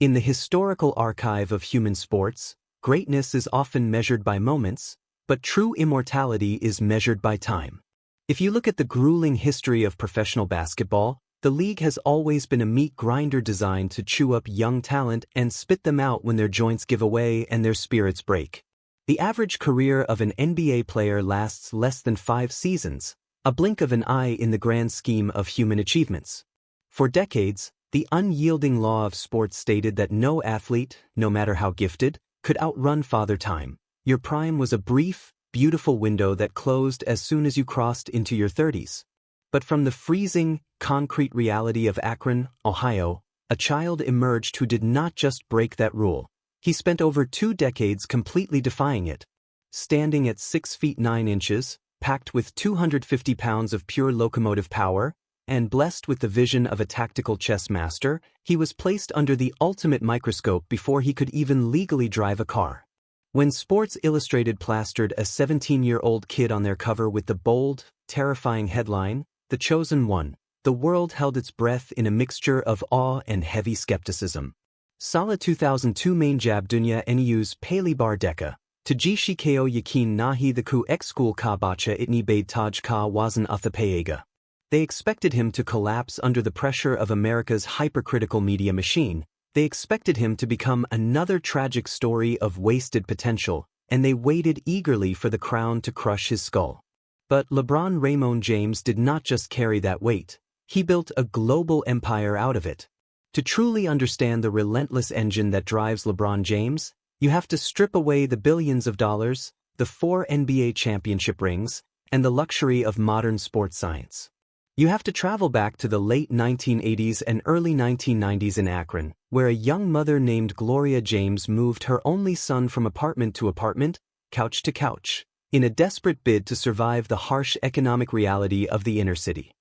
In the historical archive of human sports, greatness is often measured by moments, but true immortality is measured by time. If you look at the grueling history of professional basketball, the league has always been a meat grinder designed to chew up young talent and spit them out when their joints give away and their spirits break. The average career of an NBA player lasts less than 5 seasons, a blink of an eye in the grand scheme of human achievements. For decades, the unyielding law of sports stated that no athlete, no matter how gifted, could outrun Father Time. Your prime was a brief, beautiful window that closed as soon as you crossed into your 30s. But from the freezing, concrete reality of Akron, Ohio, a child emerged who did not just break that rule. He spent over 2 decades completely defying it. Standing at 6 feet 9 inches, packed with 250 pounds of pure locomotive power, and blessed with the vision of a tactical chess master, he was placed under the ultimate microscope before he could even legally drive a car. When Sports Illustrated plastered a 17-year-old kid on their cover with the bold, terrifying headline, "The Chosen One," the world held its breath in a mixture of awe and heavy skepticism. Sala 2002 main jab dunya neus pali bar deka, tajishi ko yakin nahi the ku ekskul ka bacha itni baid taj ka wazan uthapayega. They expected him to collapse under the pressure of America's hypercritical media machine. They expected him to become another tragic story of wasted potential, and they waited eagerly for the crown to crush his skull. But LeBron James did not just carry that weight. He built a global empire out of it. To truly understand the relentless engine that drives LeBron James, you have to strip away the billions of dollars, the 4 NBA championship rings, and the luxury of modern sports science. You have to travel back to the late 1980s and early 1990s in Akron, where a young mother named Gloria James moved her only son from apartment to apartment, couch to couch, in a desperate bid to survive the harsh economic reality of the inner city.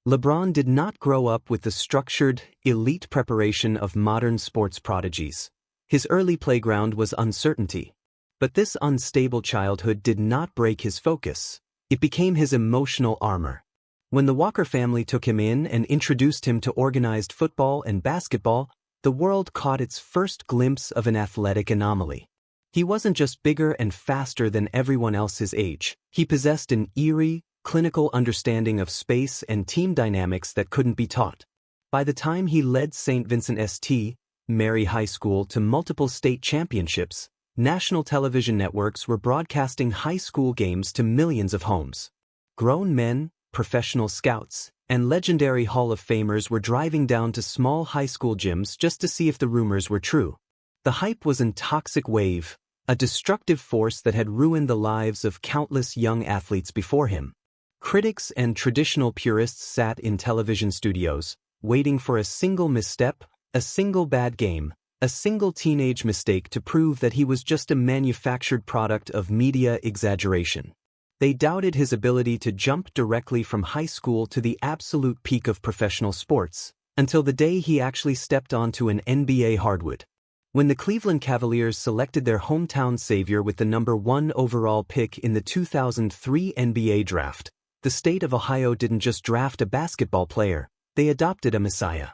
LeBron did not grow up with the structured, elite preparation of modern sports prodigies. His early playground was uncertainty. But this unstable childhood did not break his focus. It became his emotional armor. When the Walker family took him in and introduced him to organized football and basketball, the world caught its first glimpse of an athletic anomaly. He wasn't just bigger and faster than everyone else his age. He possessed an eerie, clinical understanding of space and team dynamics that couldn't be taught. By the time he led St. Vincent St. Mary High School to multiple state championships, national television networks were broadcasting high school games to millions of homes. Grown men, professional scouts, and legendary Hall of Famers were driving down to small high school gyms just to see if the rumors were true. The hype was a toxic wave, a destructive force that had ruined the lives of countless young athletes before him. Critics and traditional purists sat in television studios, waiting for a single misstep, a single bad game, a single teenage mistake to prove that he was just a manufactured product of media exaggeration. They doubted his ability to jump directly from high school to the absolute peak of professional sports, until the day he actually stepped onto an NBA hardwood. When the Cleveland Cavaliers selected their hometown savior with the #1 overall pick in the 2003 NBA draft, the state of Ohio didn't just draft a basketball player, they adopted a messiah.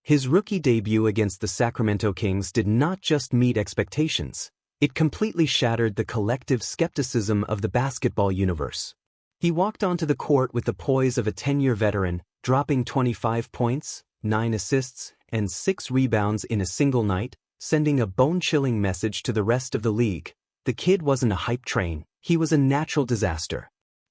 His rookie debut against the Sacramento Kings did not just meet expectations. It completely shattered the collective skepticism of the basketball universe. He walked onto the court with the poise of a 10-year veteran, dropping 25 points, 9 assists, and 6 rebounds in a single night, sending a bone-chilling message to the rest of the league. The kid wasn't a hype train, he was a natural disaster.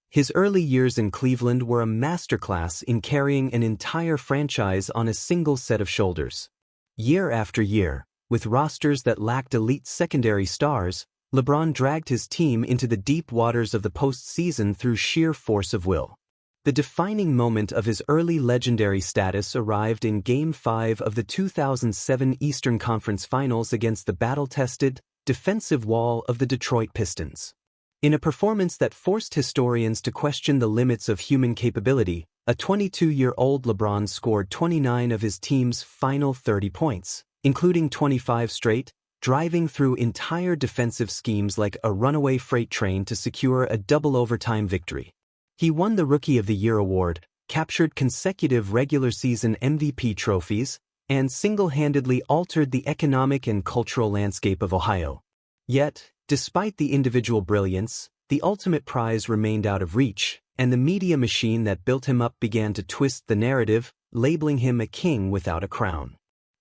His early years in Cleveland were a masterclass in carrying an entire franchise on a single set of shoulders. Year after year, with rosters that lacked elite secondary stars, LeBron dragged his team into the deep waters of the postseason through sheer force of will. The defining moment of his early legendary status arrived in Game 5 of the 2007 Eastern Conference Finals against the battle-tested, defensive wall of the Detroit Pistons. In a performance that forced historians to question the limits of human capability, a 22-year-old LeBron scored 29 of his team's final 30 points, including 25 straight, driving through entire defensive schemes like a runaway freight train to secure a double overtime victory. He won the Rookie of the Year award, captured consecutive regular season MVP trophies, and single-handedly altered the economic and cultural landscape of Ohio. Yet, despite the individual brilliance, the ultimate prize remained out of reach, and the media machine that built him up began to twist the narrative, labeling him a king without a crown.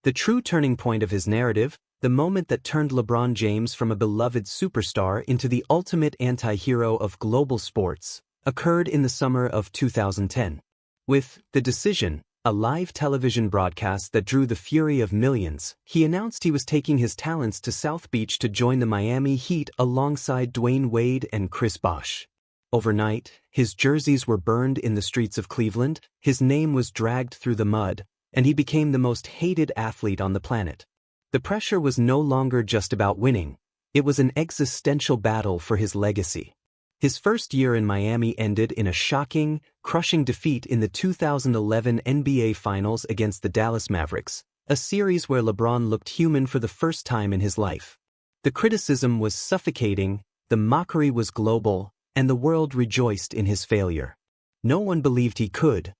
The true turning point of his narrative, the moment that turned LeBron James from a beloved superstar into the ultimate anti-hero of global sports, occurred in the summer of 2010. With The Decision, a live television broadcast that drew the fury of millions, he announced he was taking his talents to South Beach to join the Miami Heat alongside Dwayne Wade and Chris Bosh. Overnight, his jerseys were burned in the streets of Cleveland, his name was dragged through the mud, and he became the most hated athlete on the planet. The pressure was no longer just about winning, it was an existential battle for his legacy. His first year in Miami ended in a shocking, crushing defeat in the 2011 NBA Finals against the Dallas Mavericks, a series where LeBron looked human for the first time in his life. The criticism was suffocating, the mockery was global, and the world rejoiced in his failure. No one believed he could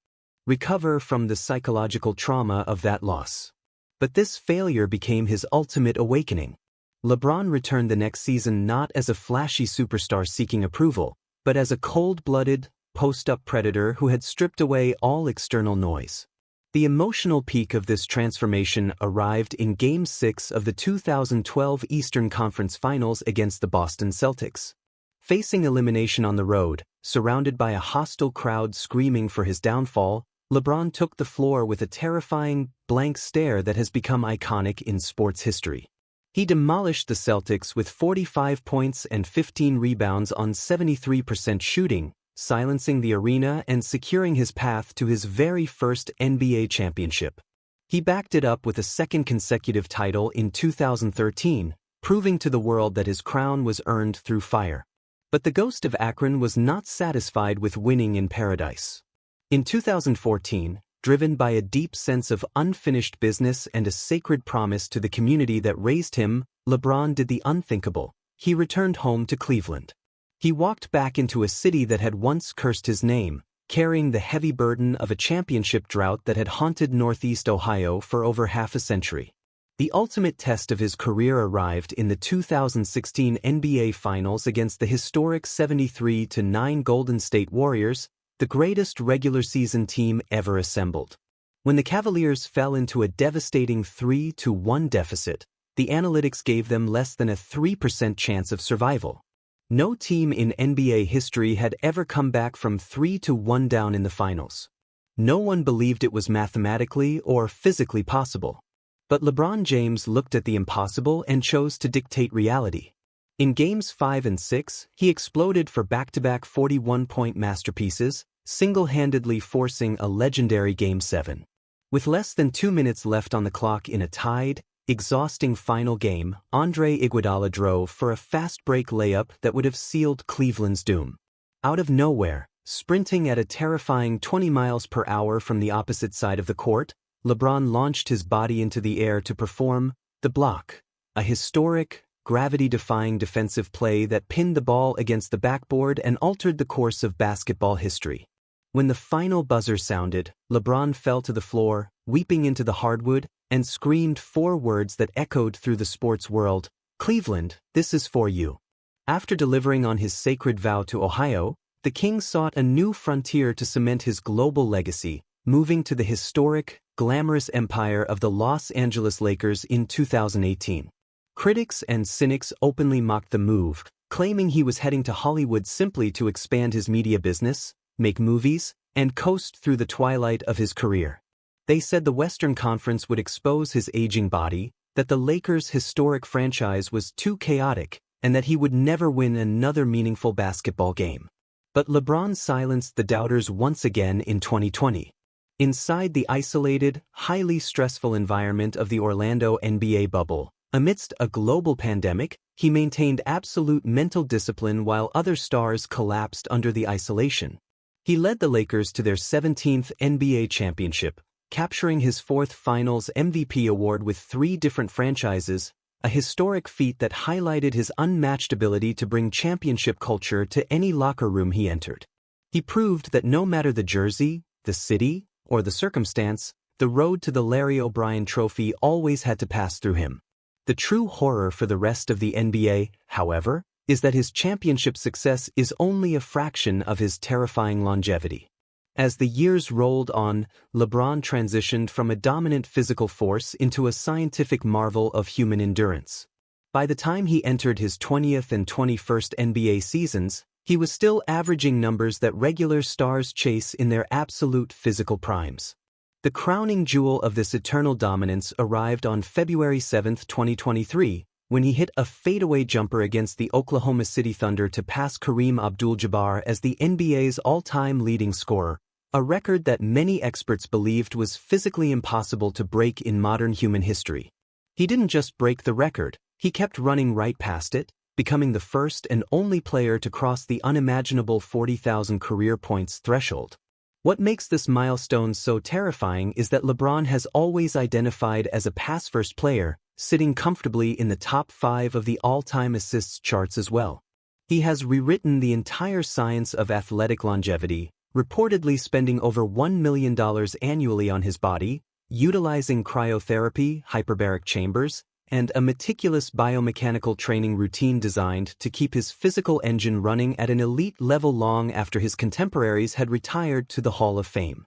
recover from the psychological trauma of that loss. But this failure became his ultimate awakening. LeBron returned the next season not as a flashy superstar seeking approval, but as a cold-blooded, post-up predator who had stripped away all external noise. The emotional peak of this transformation arrived in Game 6 of the 2012 Eastern Conference Finals against the Boston Celtics. Facing elimination on the road, surrounded by a hostile crowd screaming for his downfall, LeBron took the floor with a terrifying, blank stare that has become iconic in sports history. He demolished the Celtics with 45 points and 15 rebounds on 73% shooting, silencing the arena and securing his path to his very first NBA championship. He backed it up with a second consecutive title in 2013, proving to the world that his crown was earned through fire. But the ghost of Akron was not satisfied with winning in paradise. In 2014, driven by a deep sense of unfinished business and a sacred promise to the community that raised him, LeBron did the unthinkable. He returned home to Cleveland. He walked back into a city that had once cursed his name, carrying the heavy burden of a championship drought that had haunted Northeast Ohio for over half a century. The ultimate test of his career arrived in the 2016 NBA Finals against the historic 73-9 Golden State Warriors, the greatest regular season team ever assembled. When the Cavaliers fell into a devastating 3-1 deficit, the analytics gave them less than a 3% chance of survival. No team in NBA history had ever come back from 3-1 down in the finals. No one believed it was mathematically or physically possible. But LeBron James looked at the impossible and chose to dictate reality. In Games 5 and 6, he exploded for back-to-back 41-point masterpieces, single-handedly forcing a legendary Game 7. With less than 2 minutes left on the clock in a tied, exhausting final game, Andre Iguodala drove for a fast-break layup that would have sealed Cleveland's doom. Out of nowhere, sprinting at a terrifying 20 miles per hour from the opposite side of the court, LeBron launched his body into the air to perform the block, a historic, gravity-defying defensive play that pinned the ball against the backboard and altered the course of basketball history. When the final buzzer sounded, LeBron fell to the floor, weeping into the hardwood, and screamed 4 words that echoed through the sports world: "Cleveland, this is for you." After delivering on his sacred vow to Ohio, the King sought a new frontier to cement his global legacy, moving to the historic, glamorous empire of the Los Angeles Lakers in 2018. Critics and cynics openly mocked the move, claiming he was heading to Hollywood simply to expand his media business, make movies, and coast through the twilight of his career. They said the Western Conference would expose his aging body, that the Lakers' historic franchise was too chaotic, and that he would never win another meaningful basketball game. But LeBron silenced the doubters once again in 2020. Inside the isolated, highly stressful environment of the Orlando NBA bubble, amidst a global pandemic, he maintained absolute mental discipline while other stars collapsed under the isolation. He led the Lakers to their 17th NBA championship, capturing his 4th Finals MVP award with 3 different franchises, a historic feat that highlighted his unmatched ability to bring championship culture to any locker room he entered. He proved that no matter the jersey, the city, or the circumstance, the road to the Larry O'Brien Trophy always had to pass through him. The true horror for the rest of the NBA, however, is that his championship success is only a fraction of his terrifying longevity. As the years rolled on, LeBron transitioned from a dominant physical force into a scientific marvel of human endurance. By the time he entered his 20th and 21st NBA seasons, he was still averaging numbers that regular stars chase in their absolute physical primes. The crowning jewel of this eternal dominance arrived on February 7, 2023, when he hit a fadeaway jumper against the Oklahoma City Thunder to pass Kareem Abdul-Jabbar as the NBA's all-time leading scorer, a record that many experts believed was physically impossible to break in modern human history. He didn't just break the record, he kept running right past it, becoming the first and only player to cross the unimaginable 40,000 career points threshold. What makes this milestone so terrifying is that LeBron has always identified as a pass-first player, sitting comfortably in the top 5 of the all-time assists charts as well. He has rewritten the entire science of athletic longevity, reportedly spending over $1 million annually on his body, utilizing cryotherapy, hyperbaric chambers, and a meticulous biomechanical training routine designed to keep his physical engine running at an elite level long after his contemporaries had retired to the Hall of Fame.